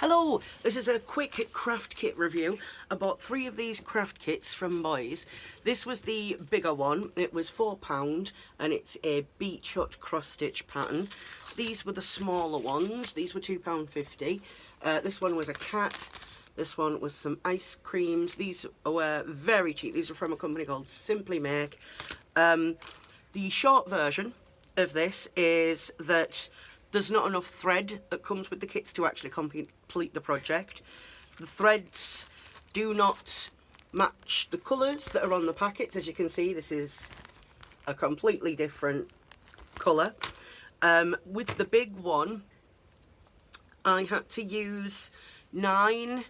Hello, this is a quick craft kit review. I bought 3 of these craft kits from Boys. This was the bigger one. It was £4 and it's a beach hut cross stitch pattern. These were the smaller ones. These were £2.50. This one was a cat. This one was some ice creams. These were very cheap. These are from a company called Simply Make. The short version of this is that there's not enough thread that comes with the kits to actually complete the project. The threads do not match the colours that are on the packets. As you can see, this is a completely different colour. With the big one, I had to use 9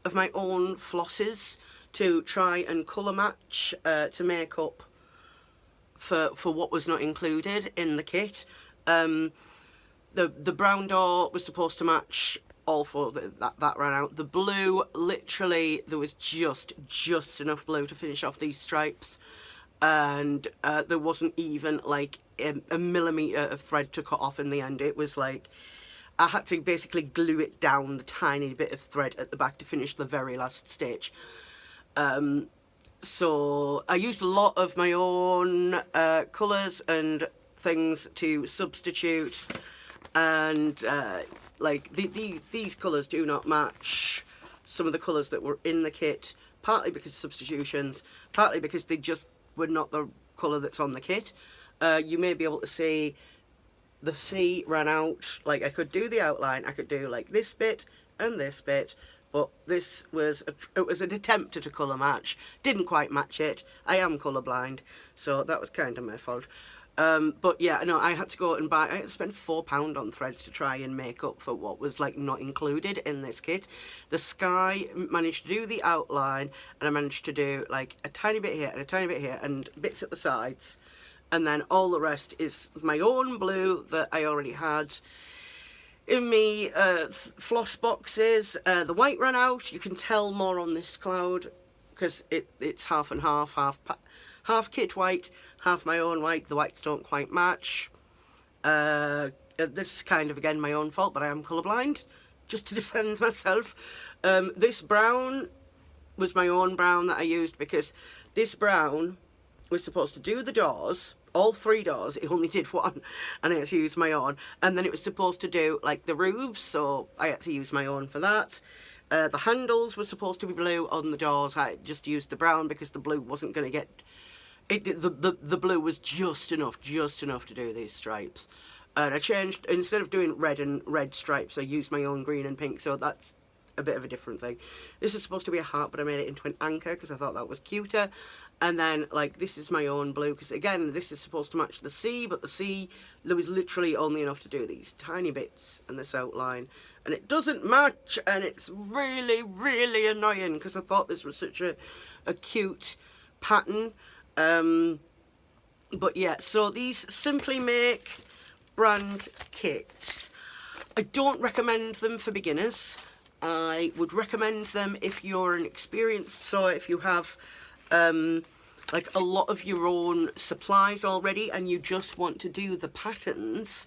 of my own flosses to try and colour match to make up for what was not included in the kit. The brown door was supposed to match all 4, that ran out. The blue, literally, there was just enough blue to finish off these stripes. And there wasn't even like a millimetre of thread to cut off in the end. It was like, I had to basically glue it down, the tiny bit of thread at the back to finish the very last stitch. So I used a lot of my own colours and things to substitute. And like these colours do not match some of the colours that were in the kit, partly because of substitutions, partly because they just were not the colour that's on the kit. You may be able to see the C ran out. Like, I could do the outline, I could do like this bit and this bit, but this was it was an attempt at a colour match. Didn't quite match it. I am colourblind, so that was kind of my fault. But yeah, no, I had to go and I had to spend £4 on threads to try and make up for what was like not included in this kit. The sky managed to do the outline, and I managed to do like a tiny bit here and a tiny bit here and bits at the sides, and then all the rest is my own blue that I already had in me floss boxes. The white ran out. You can tell more on this cloud because it's half and half, half kit white, half my own white. The whites don't quite match. This is kind of, again, my own fault, but I am colourblind, just to defend myself. This brown was my own brown that I used because this brown was supposed to do the doors, all 3 doors. It only did 1, and I had to use my own. And then it was supposed to do like the roofs, so I had to use my own for that. The handles were supposed to be blue on the doors. I just used the brown because the blue wasn't going to get... The blue was just enough to do these stripes. And I changed, instead of doing red and red stripes, I used my own green and pink, so that's a bit of a different thing. This is supposed to be a heart, but I made it into an anchor because I thought that was cuter. And then, like, this is my own blue because, again, this is supposed to match the sea, but the sea, there was literally only enough to do these tiny bits and this outline. And it doesn't match, and it's really annoying because I thought this was such a cute pattern. But yeah, so these Simply Make brand kits, I don't recommend them for beginners. I would recommend them if you're an experienced sewer, if you have like a lot of your own supplies already and you just want to do the patterns.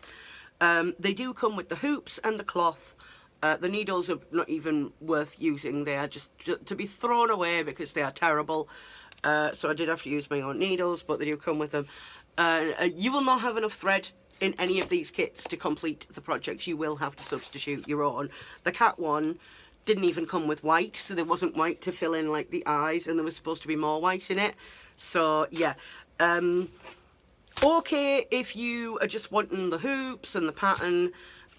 They do come with the hoops and the cloth. The needles are not even worth using. They are just to be thrown away because they are terrible. So I did have to use my own needles, but they do come with them. You will not have enough thread in any of these kits to complete the projects. You will have to substitute your own. The cat one didn't even come with white, so there wasn't white to fill in like the eyes, and there was supposed to be more white in it. So yeah, okay if you are just wanting the hoops and the pattern,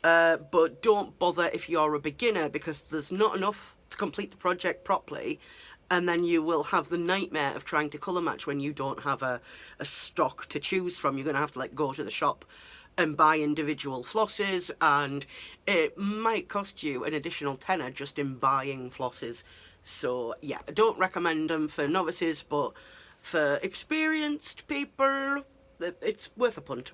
but don't bother if you're a beginner because there's not enough to complete the project properly. And then you will have the nightmare of trying to colour match when you don't have a stock to choose from. You're going to have to like go to the shop and buy individual flosses, and it might cost you an additional tenner just in buying flosses. So yeah, I don't recommend them for novices, but for experienced people, it's worth a punt.